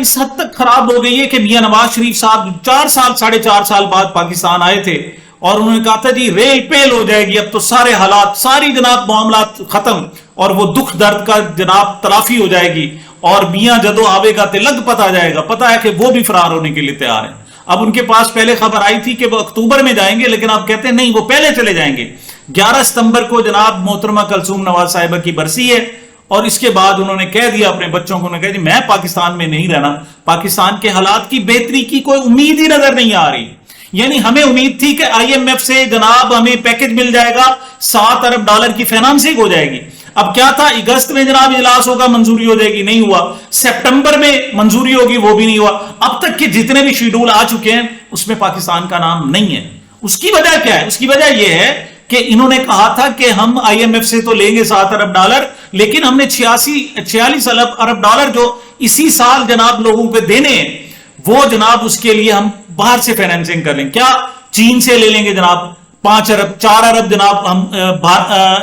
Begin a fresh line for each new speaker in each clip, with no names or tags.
اس حد تک خراب ہو گئی ہے کہ میاں نواز شریف صاحب 4 سال 4.5 سال بعد پاکستان آئے تھے اور انہوں نے کہا تھا جی ریل پیل ہو جائے گی، اب تو سارے حالات، ساری جناب معاملات ختم اور وہ دکھ درد کا جناب تلافی ہو جائے گی اور میاں جدو آوے گا تلگ پتا جائے گا. پتا ہے کہ وہ بھی فرار ہونے کے لیے تیار ہیں. اب ان کے پاس پہلے خبر آئی تھی کہ وہ اکتوبر میں جائیں گے، لیکن اب کہتے ہیں نہیں وہ پہلے چلے جائیں گے. 11 ستمبر کو جناب محترمہ کلثوم نواز صاحبہ کی برسی ہے اور اس کے بعد انہوں نے کہہ دیا اپنے بچوں کو، انہوں نے کہا جی میں پاکستان میں نہیں رہنا، پاکستان کے حالات کی بہتری کی کوئی امید ہی نظر نہیں آ رہی. یعنی ہمیں امید تھی کہ آئی ایم ایف سے جناب ہمیں پیکج مل جائے گا، $7 ارب کی فائنانسنگ ہو جائے گی. اب کیا تھا اگست میں جناب اجلاس ہوگا منظوری ہو جائے گی، نہیں ہوا. سپٹمبر میں منظوری ہوگی، وہ بھی نہیں ہوا. اب تک کے جتنے بھی شیڈول آ چکے ہیں اس میں پاکستان کا نام نہیں ہے. اس کی وجہ کیا ہے؟ اس کی وجہ یہ ہے کہ انہوں نے کہا تھا کہ ہم آئی ایم ایف سے تو لیں گے $7 ارب، لیکن ہم نے 46 ارب ڈالر جو اسی سال جناب لوگوں پہ دینے ہیں وہ جناب اس کے لیے ہم باہر سے فائنینسنگ کر لیں. کیا چین سے لے لیں گے جناب 5 ارب، 4 ارب جناب ہم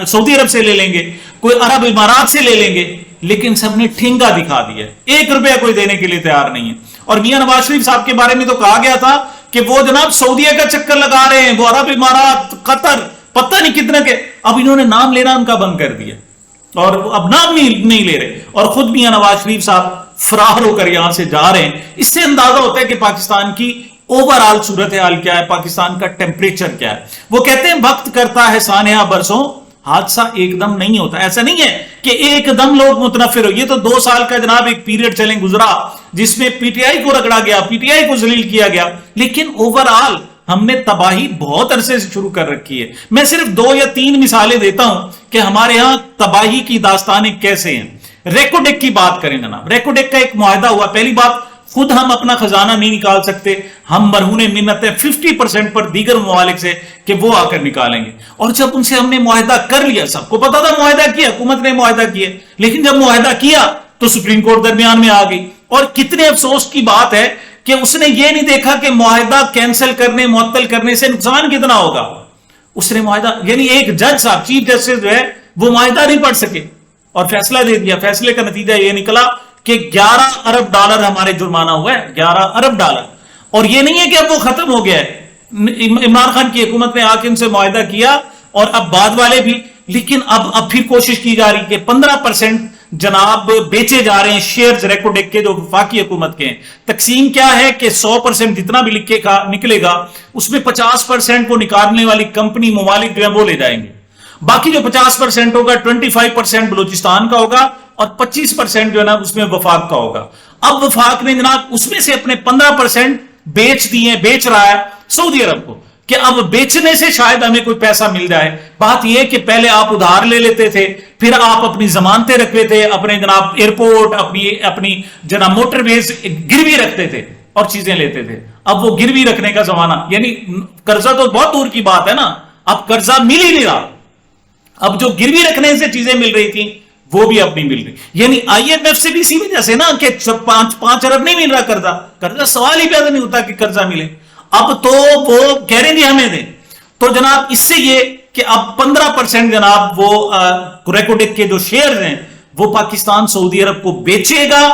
سعودی عرب سے لے لیں گے، کوئی عرب امارات سے لے لیں گے. لیکن سب نے ٹھنگا دکھا دیا، $1 کوئی دینے کے لیے تیار نہیں ہے. اور میاں نواز شریف صاحب کے بارے میں تو کہا گیا تھا کہ وہ جناب سعودیہ کا چکر لگا رہے ہیں، وہ عرب امارات، قطر، پتہ نہیں کتنا کے. اب انہوں نے نام لینا ان کا بند کر دیا اور اب نام نہیں لے رہے اور خود میاں نواز شریف صاحب فرار ہو کر یہاں سے جا رہے ہیں. اس سے اندازہ ہوتا ہے کہ پاکستان کی اوورآل صورتحال کیا ہے، پاکستان کا ٹیمپریچر کیا ہے. وہ کہتے ہیں وقت کرتا ہے سانحہ برسوں، حادثہ ایک دم نہیں ہوتا. ایسا نہیں ہے کہ ایک دم لوگ متنفر ہو. یہ تو 2 سال کا جناب ایک پیریڈ چلیں گزرا جس میں پی ٹی آئی کو رگڑا گیا، پی ٹی آئی کو ذلیل کیا گیا، لیکن اوورآل ہم نے تباہی بہت عرصے سے شروع کر رکھی ہے. میں صرف 2 یا 3 مثالیں دیتا ہوں کہ ہمارے ہاں تباہی کی داستانیں کیسے ہیں. ریکوڈیک کی بات کریں جناب، ریکوڈیک کا ایک معاہدہ ہوا. پہلی بات، خود ہم اپنا خزانہ نہیں نکال سکتے، ہم مرہون منت ہیں 50% پر دیگر ممالک سے کہ وہ آ کر نکالیں گے. اور جب ان سے ہم نے معاہدہ کر لیا، سب کو پتا تھا معاہدہ کیا، حکومت نے معاہدہ کیا، لیکن جب معاہدہ کیا تو سپریم کورٹ درمیان میں آ گئی. اور کتنے افسوس کی بات ہے کہ اس نے یہ نہیں دیکھا کہ معاہدہ کینسل کرنے، معطل کرنے سے نقصان کتنا ہوگا. اس نے معاہدہ، یعنی ایک جج صاحب، چیف جسٹس جو ہے، وہ معاہدہ نہیں پڑھ سکے اور فیصلہ دے دیا. فیصلے کا نتیجہ یہ نکلا کہ $11 ارب ہمارے جرمانہ ہوا ہے، $11 ارب. اور یہ نہیں ہے کہ اب وہ ختم ہو گیا ہے، عمران خان کی حکومت نے آ کے ان سے معاہدہ کیا اور اب بعد والے بھی، لیکن اب پھر کوشش کی جا رہی کہ 15% جناب بیچے جا رہے ہیں شیئرز ریکوڈیک کے جو وفاقی حکومت کے ہیں. تقسیم کیا ہے کہ 100% جتنا بھی نکلے گا اس میں 50% کو نکالنے والی کمپنی ممالک جو ہیں وہ لے جائیں گے. باقی جو 50% ہوگا 25% بلوچستان کا ہوگا اور 25% جو ہے نا اس میں وفاق کا ہوگا. اب وفاق نے جناب اس میں سے اپنے 15% بیچ رہا ہے سعودی عرب کو کہ اب بیچنے سے شاید ہمیں کوئی پیسہ مل جائے. بات یہ کہ پہلے آپ ادھار لے لیتے تھے، پھر آپ اپنی ضمانتیں رکھتے تھے، اپنے جناب ایئرپورٹ، اپنی جناب موٹر ویز گروی رکھتے تھے اور چیزیں لیتے تھے. اب وہ گروی رکھنے کا زمانہ، یعنی قرضہ تو بہت دور کی بات ہے نا، اب قرضہ مل ہی نہیں رہا. اب جو گروی رکھنے سے چیزیں مل رہی تھیں وہ بھی اب نہیں مل رہی. یعنی آئی ایم ایف سے بھی اسی وجہ سے نا کہ 5 ارب نہیں مل رہا قرضہ سوال ہی پیدا نہیں ہوتا کہ قرضہ ملے. اب تو وہ کہہ رہے ہیں ہمیں دیں. تو جناب اس سے یہ کہ اب 15% جناب وہ ریکوڈیک کے جو شیئرز ہیں وہ پاکستان سعودی عرب کو بیچے گا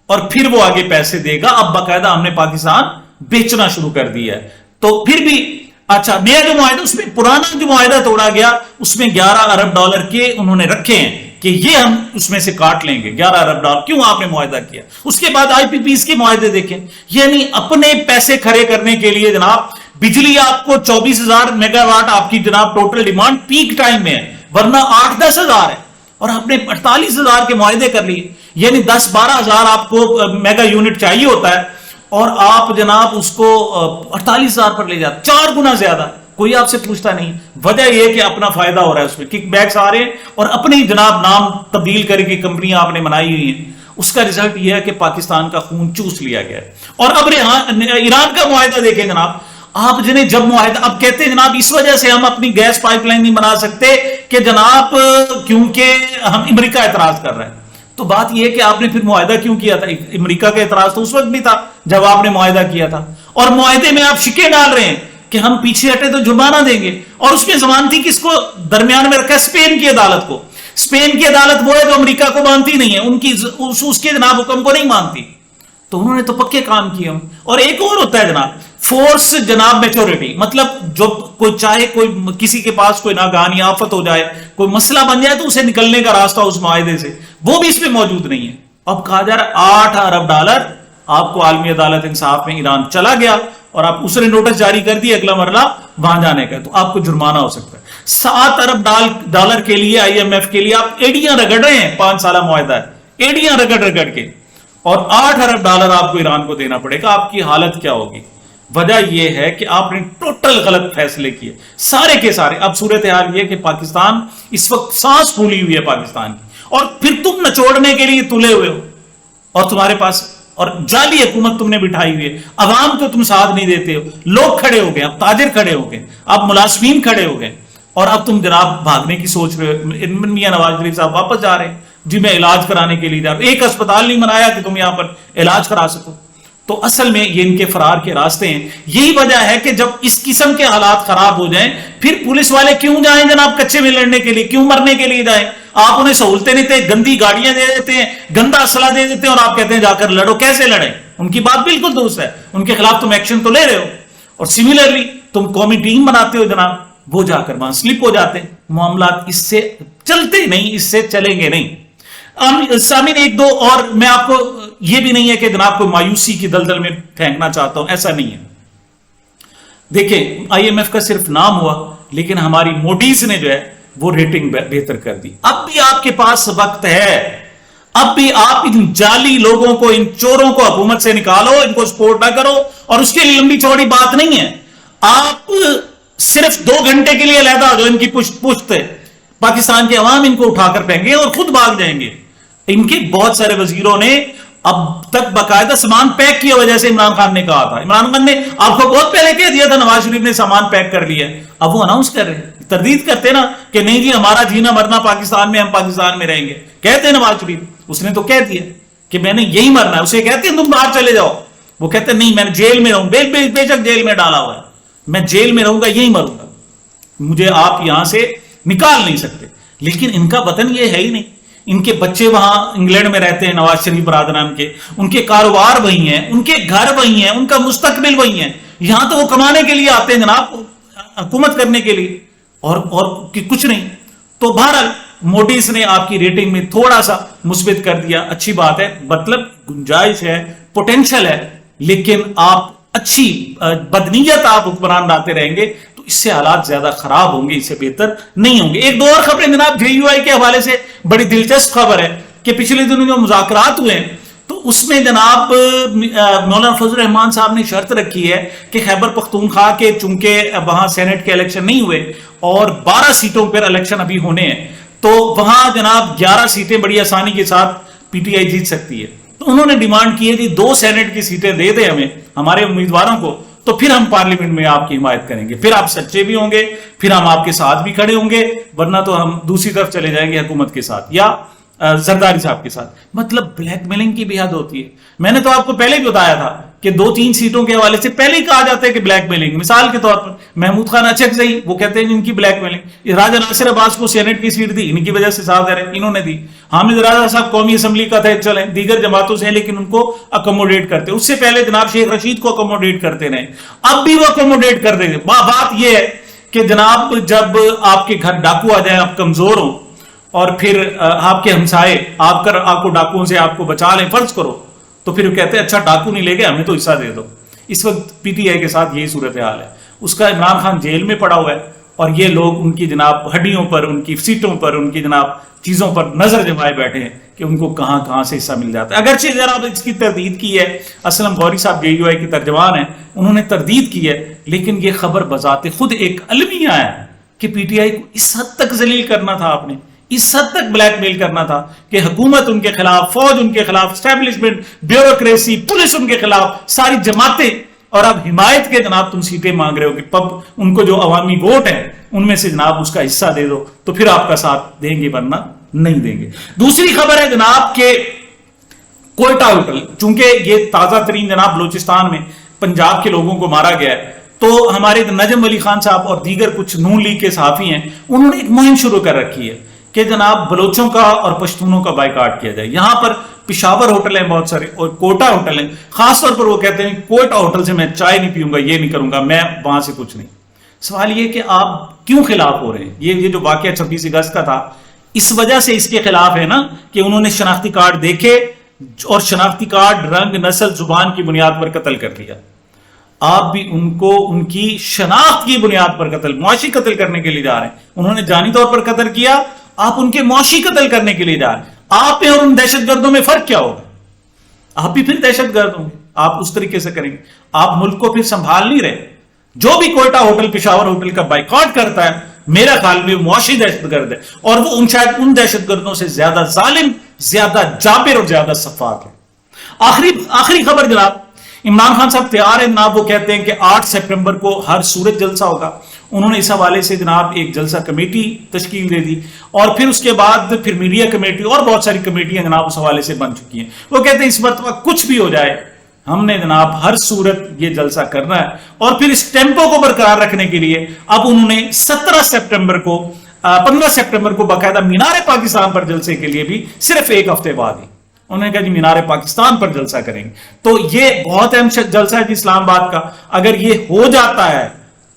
اور پھر وہ آگے پیسے دے گا. اب باقاعدہ ہم نے پاکستان بیچنا شروع کر دیا ہے. تو پھر بھی اچھا، نیا جو معاہدہ، اس میں پرانا جو معاہدہ توڑا گیا اس میں $11 ارب کے انہوں نے رکھے ہیں کہ یہ ہم اس میں سے کاٹ لیں گے. $11 ارب کیوں آپ نے معاہدہ کیا. اس کے بعد آئی پی پیز کے معاہدے دیکھیں، یعنی اپنے پیسے کھڑے کرنے کے لیے جناب بجلی آپ کو 24,000 میگا واٹ آپ کی جناب ٹوٹل ڈیمانڈ پیک ٹائم میں ہے، ورنہ 8-10 ہزار ہے، اور آپ نے 48,000 کے معاہدے کر لیے. یعنی 10-12 ہزار آپ کو میگا یونٹ چاہیے ہوتا ہے اور آپ جناب اس کو 48,000 پر لے جاتے، 4 گنا زیادہ. کوئی آپ سے پوچھتا نہیں. وجہ یہ کہ اپنا فائدہ ہو رہا ہے، اس میں کک بیکس آ رہے ہیں اور اپنی جناب نام تبدیل کر کے کمپنیاں آپ نے بنائی ہوئی ہیں. اس کا رزلٹ یہ ہے کہ پاکستان کا خون چوس لیا گیا ہے. اور اب ایران کا معاہدہ دیکھیں جناب، آپ جنہیں جب معاہدہ اب کہتے ہیں جناب اس وجہ سے ہم اپنی گیس پائپ لائن نہیں بنا سکتے کہ جناب کیونکہ ہم امریکہ اعتراض کر رہے ہیں. تو بات یہ کہ آپ نے پھر معاہدہ کیوں کیا تھا؟ امریکہ کا اعتراض تو اس وقت بھی تھا جب آپ نے معاہدہ کیا تھا، اور معاہدے میں آپ شکے ڈال رہے ہیں کہ ہم پیچھے ہٹے تو جرمانہ دیں گے. اور اس میں ضمانتی کس کو درمیان میں رکھا ہے؟ اسپین کی عدالت کو. اسپین کی عدالت وہ ہے جو امریکہ کو مانتی نہیں ہے، ان کی اس کے جناب حکم کو نہیں مانتی. تو انہوں نے تو پکے کام کیے ہوں. اور ایک اور ہوتا ہے جناب فورس جناب میچورٹی, مطلب جو کوئی چاہے کوئی کسی کے پاس کوئی ناگہانی آفت ہو جائے, کوئی مسئلہ بن جائے تو اسے نکلنے کا راستہ اس معاہدے سے, وہ بھی اس میں موجود نہیں ہے. اب کہا جا رہا $8 ارب آپ کو عالمی عدالت انصاف میں ایران چلا گیا اور آپ اس نے نوٹس جاری کر دی اگلا مرلہ وہاں جانے کا, تو آپ کو جرمانہ ہو سکتا ہے. $7 ارب کے لیے IMF کے لیے آپ ایڈیاں رگڑ رہے ہیں, 5 سالہ معاہدہ ہے, ایڈیاں رگڑ کے, اور $8 ارب آپ کو ایران کو دینا پڑے گا. آپ کی حالت کیا ہوگی؟ وجہ یہ ہے کہ آپ نے ٹوٹل غلط فیصلے کیے سارے کے سارے. اب صورتحال یہ کہ پاکستان اس وقت سانس پھولی ہوئی ہے پاکستان کی, اور پھر تم نچوڑنے کے لیے تلے ہوئے ہو, اور تمہارے پاس اور جعلی حکومت تم نے بٹھائی ہوئی ہے. عوام کو تم ساتھ نہیں دیتے ہو, لوگ کھڑے ہو گئے, اب تاجر کھڑے ہو گئے, اب ملازمین کھڑے ہو گئے, اور اب تم جناب بھاگنے کی سوچ رہے ہو. میاں نواز شریف صاحب واپس جا رہے ہیں جی, میں علاج کرانے کے لیے جا رہا ہوں, ایک اسپتال نہیں بنایا کہ تم یہاں پر علاج کرا سکو. تو اصل میں یہ ان کے فرار کے راستے ہیں. یہی وجہ ہے کہ جب اس قسم کے حالات خراب ہو جائیں پھر پولیس والے کیوں جائیں جناب کچے میں لڑنے کے لیے, کیوں مرنے کے لیے جائیں؟ آپ انہیں سہولتیں نہیں دیتے, گندی گاڑیاں دے دیتے ہیں, گندا اسلحہ دے دیتے ہیں, اور آپ کہتے ہیں جا کر لڑو. کیسے لڑیں؟ ان کی بات بالکل درست ہے, ان کے خلاف تم ایکشن تو لے رہے ہو, اور سملرلی تم قومی ٹیم بناتے ہو جناب, وہ جا کر وہاں سلپ ہو جاتے ہیں. معاملات اس سے چلتے نہیں, اس سے چلیں گے نہیں. سامعین ایک دو اور میں آپ کو یہ بھی نہیں ہے کہ جناب کو مایوسی کی دلدل میں پھینکنا چاہتا ہوں, ایسا نہیں ہے. دیکھیں IMF کا صرف نام ہوا, لیکن ہماری موڈیز نے جو ہے وہ ریٹنگ بہتر کر دی. اب بھی آپ کے پاس وقت ہے, اب بھی آپ ان جعلی لوگوں کو, ان چوروں کو حکومت سے نکالو, ان کو سپورٹ نہ کرو. اور اس کے لیے لمبی چوڑی بات نہیں ہے, آپ صرف 2 گھنٹے کے لیے علیحدہ ہو جاؤ, ان کی پشت ہے, پاکستان کے عوام ان کو اٹھا کر پھینکیں گے اور خود بھاگ جائیں گے. ان کے بہت سارے وزیروں نے اب تک باقاعدہ سامان پیک کیا ہوا, جیسے عمران خان نے کہا تھا. عمران خان نے آپ کو بہت پہلے کہہ دیا تھا نواز شریف نے سامان پیک کر لیا. اب وہ اناؤنس کر رہے ہیں, تردید کرتے نا کہ نہیں جی ہمارا جینا مرنا پاکستان میں, ہم پاکستان میں رہیں گے. کہتے ہیں نواز شریف, اس نے تو کہہ دیا کہ میں نے یہی مرنا ہے. اسے کہتے ہیں تم باہر چلے جاؤ, وہ کہتے ہیں نہیں میں جیل میں رہوں, بے شک جیل میں ڈالا ہوا ہے, میں جیل میں رہوں گا, یہی مروں گا, مجھے آپ یہاں سے نکال نہیں سکتے. لیکن ان کا وطن یہ ہے ہی نہیں, ان کے بچے وہاں انگلینڈ میں رہتے ہیں, نواز شریف برادران کے, ان کے کاروبار وہی ہیں, ان کے گھر وہی ہیں, ان کا مستقبل وہی ہے. یہاں تو وہ کمانے کے لیے آتے ہیں جناب, حکومت کرنے کے لیے, اور کچھ نہیں. تو بہرحال موڈیز نے آپ کی ریٹنگ میں تھوڑا سا مثبت کر دیا, اچھی بات ہے, مطلب گنجائش ہے, پوٹینشل ہے. لیکن آپ اچھی بدنیت آپ حکمران لاتے رہیں گے تو اس سے حالات زیادہ خراب ہوں گے, اس سے بہتر نہیں ہوں گے. ایک دو اور خبریں جناب JUI کے حوالے سے, بڑی دلچسپ خبر ہے کہ پچھلے دنوں جو مذاکرات ہوئے ہیں تو اس میں جناب مولانا فضل الرحمان صاحب نے شرط رکھی ہے کہ خیبر پختونخوا کے, چونکہ وہاں سینٹ کے الیکشن نہیں ہوئے اور 12 سیٹوں پر الیکشن ابھی ہونے ہیں, تو وہاں جناب 11 سیٹیں بڑی آسانی کے ساتھ PTI جیت سکتی ہے. تو انہوں نے ڈیمانڈ کی ہے کہ 2 سینٹ کی سیٹیں دے دیں ہمیں, ہمارے امیدواروں کو, تو پھر ہم پارلیمنٹ میں آپ کی حمایت کریں گے, پھر آپ سچے بھی ہوں گے, پھر ہم آپ کے ساتھ بھی کھڑے ہوں گے, ورنہ تو ہم دوسری طرف چلے جائیں گے حکومت کے ساتھ یا زرداری صاحب کے ساتھ. مطلب بلیک میلنگ کی بھی حد ہوتی ہے. میں نے تو آپ کو پہلے بھی بتایا تھا کہ 2-3 سیٹوں کے حوالے سے پہلے ہی کہا جاتا ہے کہ بلیک میلنگ. مثال کے طور پر محمود خان اچک سے ہی وہ کہتے ہیں ان کی بلیک میلنگ. راجہ ناصر عباس کو سینٹ کی سیٹ دی, ان کی وجہ سے صاحب انہوں نے دی. حامد رضا صاحب قومی اسمبلی کا تھے, چلیں دیگر جماعتوں سے ہیں لیکن ان کو اکوموڈیٹ کرتے. اس سے پہلے جناب شیخ رشید کو اکوموڈیٹ کرتے رہے, اب بھی وہ اکوموڈیٹ کر دیں گے. بات یہ ہے کہ جناب جب آپ کے گھر ڈاکو آ جائیں, آپ کمزور ہوں, اور پھر آپ کے ہمسائے آپ کو ڈاکوؤں سے آپ کو بچا لیں, فرض کرو, تو پھر وہ کہتے ہیں اچھا ڈاکو نہیں لے گئے, ہمیں تو حصہ دے دو. اس وقت PTI کے ساتھ یہی صورتحال ہے. اس کا عمران خان جیل میں پڑا ہوا ہے, اور یہ لوگ ان کی جناب ہڈیوں پر, ان کی سیٹوں پر, ان کی جناب چیزوں پر نظر جمائے بیٹھے ہیں کہ ان کو کہاں کہاں سے حصہ مل جاتا ہے. اگرچہ جناب اس کی تردید کی ہے, اسلم غوری صاحب JUI کے ترجمان ہیں, انہوں نے تردید کی ہے, لیکن یہ خبر بذات خود ایک المیہ ہے کہ PTI کو اس حد تک ذلیل کرنا تھا, آپ نے اس حد تک بلیک میل کرنا تھا کہ حکومت ان کے خلاف, فوج ان کے خلاف, اسٹیبلشمنٹ, بیوروکریسی, پولیس ان کے خلاف, ساری جماعتیں, اور اب حمایت کے جناب تم سیٹیں مانگ رہے ہو کہ پب ان کو جو عوامی ووٹ ہے ان میں سے جناب اس کا حصہ دے دو, تو پھر آپ کا ساتھ دیں گے, ورنہ نہیں دیں گے. دوسری خبر ہے جناب کہ کوئٹہ ہوٹل, چونکہ یہ تازہ ترین جناب بلوچستان میں پنجاب کے لوگوں کو مارا گیا ہے, تو ہمارے نجم علی خان صاحب اور دیگر کچھ نون لیگ کے صحافی ہیں, انہوں نے ایک مہم شروع کر رکھی ہے کہ جناب بلوچوں کا اور پشتونوں کا بائیکاٹ کیا جائے. یہاں پر پشاور ہوٹل ہیں بہت سارے اور کوٹا ہوٹل ہیں. خاص طور پر وہ کہتے ہیں کوٹا ہوٹل سے میں چائے نہیں پیوں گا, یہ نہیں کروں گا, میں وہاں سے کچھ نہیں. سوال یہ کہ آپ کیوں خلاف ہو رہے ہیں؟ یہ جو واقعہ 26 اگست کا تھا اس وجہ سے اس کے خلاف ہے نا کہ انہوں نے شناختی کارڈ دیکھے اور شناختی کارڈ رنگ, نسل, زبان کی بنیاد پر قتل کر دیا. آپ بھی ان کو ان کی شناخت کی بنیاد پر قتل, معاشی قتل کرنے کے لیے جا رہے ہیں. انہوں نے جانی طور پر قتل کیا, آپ ان کے معاشی قتل کرنے کے لیے جا رہے ہیں. آپ میں اور ان دہشت گردوں میں فرق کیا ہوگا؟ آپ بھی پھر دہشت گرد ہوں گے, آپ اس طریقے سے کریں گے. آپ ملک کو پھر سنبھال نہیں رہے. جو بھی کوئٹہ ہوٹل, پشاور ہوٹل کا بائیکاٹ کرتا ہے میرا خیال میں معاشی دہشت گرد ہے, اور وہ شاید ان دہشت گردوں سے زیادہ ظالم, زیادہ جابر اور زیادہ شفاف ہے. آخری خبر جناب, عمران خان صاحب تیار ہیں جناب. وہ کہتے ہیں کہ 8 سپٹمبر کو ہر صورت جلسہ ہوگا. انہوں نے اس حوالے سے جناب ایک جلسہ کمیٹی تشکیل دے دی, اور پھر اس کے بعد پھر میڈیا کمیٹی اور بہت ساری کمیٹیاں جناب اس حوالے سے بن چکی ہیں. وہ کہتے ہیں اس مرتبہ کچھ بھی ہو جائے ہم نے جناب ہر صورت یہ جلسہ کرنا ہے. اور پھر اس ٹیمپو کو برقرار رکھنے کے لیے اب انہوں نے 15 سپٹمبر کو باقاعدہ مینار پاکستان پر جلسے کے لیے بھی صرف ایک ہفتے بعد ہی انہوں نے کہا جی مینار پاکستان پر جلسہ کریں گے. تو یہ بہت اہم جلسہ ہے جی اسلام آباد کا. اگر یہ ہو جاتا ہے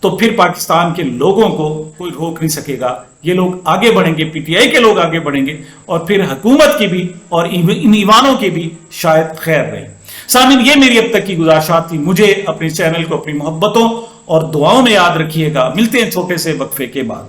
تو پھر پاکستان کے لوگوں کو کوئی روک نہیں سکے گا. یہ لوگ آگے بڑھیں گے, پی ٹی آئی کے لوگ آگے بڑھیں گے, اور پھر حکومت کی بھی اور ان ایوانوں کی بھی شاید خیر رہے. سامعین, یہ میری اب تک کی گزارشات تھی. مجھے اپنے چینل کو اپنی محبتوں اور دعاؤں میں یاد رکھیے گا. ملتے ہیں چھوٹے سے وقفے کے بعد.